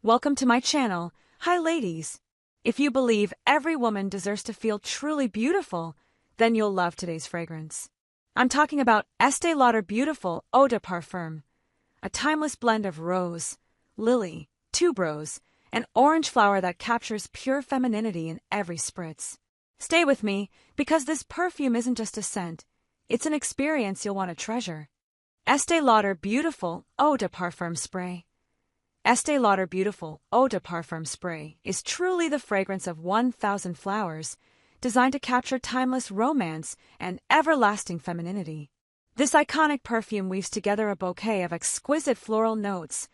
Welcome to my channel. Hi ladies. If you believe every woman deserves to feel truly beautiful, then you'll love today's fragrance. I'm talking about Estée Lauder Beautiful Eau de Parfum, a timeless blend of rose, lily, tuberose, and orange flower that captures pure femininity in every spritz. Stay with me, because this perfume isn't just a scent, it's an experience you'll want to treasure. Estée Lauder Beautiful Eau de Parfum Spray. Estée Lauder Beautiful Eau de Parfum Spray is truly the fragrance of 1,000 flowers, designed to capture timeless romance and everlasting femininity. This iconic perfume weaves together a bouquet of exquisite floral notes,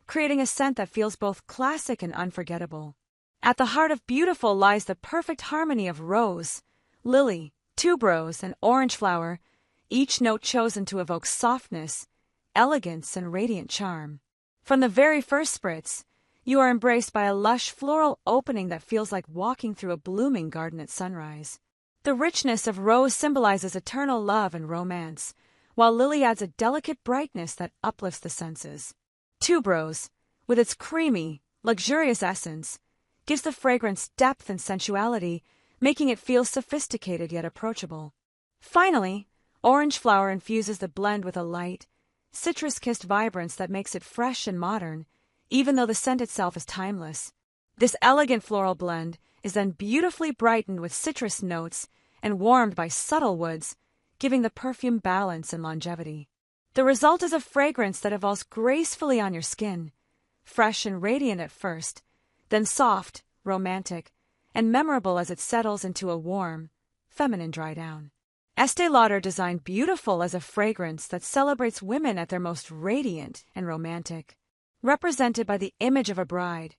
creating a scent that feels both classic and unforgettable. At the heart of Beautiful lies the perfect harmony of rose, lily, tuberose, and orange flower, each note chosen to evoke softness, elegance, and radiant charm. From the very first spritz, you are embraced by a lush floral opening that feels like walking through a blooming garden at sunrise. The richness of rose symbolizes eternal love and romance, while lily adds a delicate brightness that uplifts the senses. Tuberose, with its creamy, luxurious essence, gives the fragrance depth and sensuality, making it feel sophisticated yet approachable. Finally, orange flower infuses the blend with a light, citrus-kissed vibrance that makes it fresh and modern, even though the scent itself is timeless. This elegant floral blend is then beautifully brightened with citrus notes and warmed by subtle woods, giving the perfume balance and longevity. The result is a fragrance that evolves gracefully on your skin, fresh and radiant at first, then soft, romantic, and memorable as it settles into a warm, feminine dry down. Estée Lauder designed Beautiful as a fragrance that celebrates women at their most radiant and romantic. Represented by the image of a bride,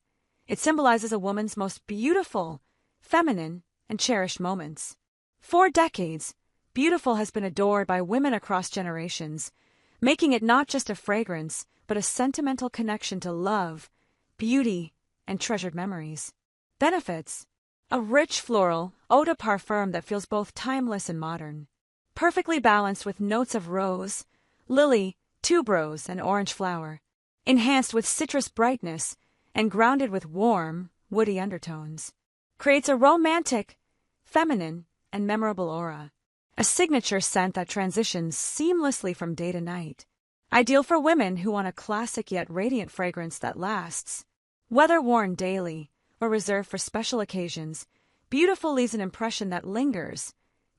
it symbolizes a woman's most beautiful, feminine, and cherished moments. For decades, Beautiful has been adored by women across generations, making it not just a fragrance, but a sentimental connection to love, beauty, and treasured memories. Benefits: a rich floral eau de parfum that feels both timeless and modern. Perfectly balanced with notes of rose, lily, tuberose, and orange flower. Enhanced with citrus brightness and grounded with warm, woody undertones. Creates a romantic, feminine, and memorable aura. A signature scent that transitions seamlessly from day to night. Ideal for women who want a classic yet radiant fragrance that lasts. Whether worn daily or reserved for special occasions, Beautiful leaves an impression that lingers,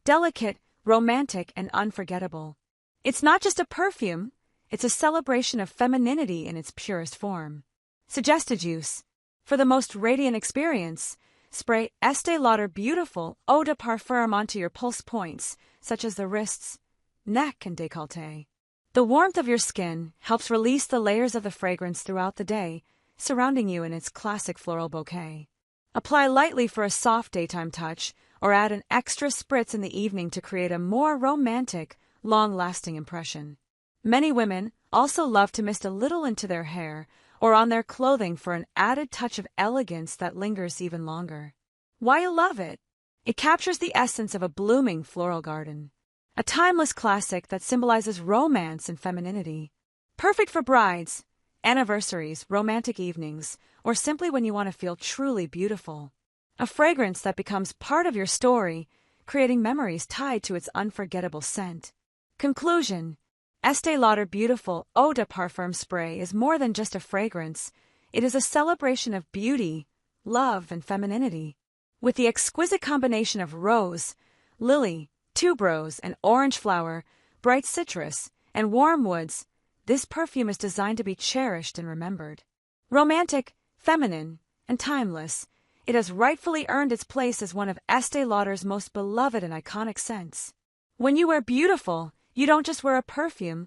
delicate, romantic, and unforgettable. It's not just a perfume, it's a celebration of femininity in its purest form. Suggested use: for the most radiant experience, spray Estée Lauder Beautiful Eau de Parfum onto your pulse points, such as the wrists, neck, and décolleté. The warmth of your skin helps release the layers of the fragrance throughout the day, surrounding you in its classic floral bouquet. Apply lightly for a soft daytime touch, or add an extra spritz in the evening to create a more romantic, long-lasting impression. Many women also love to mist a little into their hair or on their clothing for an added touch of elegance that lingers even longer. Why you love it? It captures the essence of a blooming floral garden. A timeless classic that symbolizes romance and femininity. Perfect for brides, anniversaries, romantic evenings, or simply when you want to feel truly beautiful. A fragrance that becomes part of your story, creating memories tied to its unforgettable scent. Conclusion: Estée Lauder Beautiful Eau de Parfum Spray is more than just a fragrance. It is a celebration of beauty, love, and femininity. With the exquisite combination of rose, lily, tuberose, and orange flower, bright citrus, and warm woods, this perfume is designed to be cherished and remembered. Romantic, feminine, and timeless, it has rightfully earned its place as one of Estée Lauder's most beloved and iconic scents. When you wear Beautiful, you don't just wear a perfume,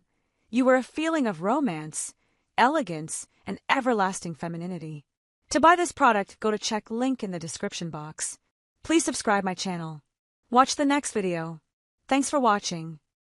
you wear a feeling of romance, elegance, and everlasting femininity. To buy this product, go to check link in the description box. Please subscribe my channel. Watch the next video. Thanks for watching.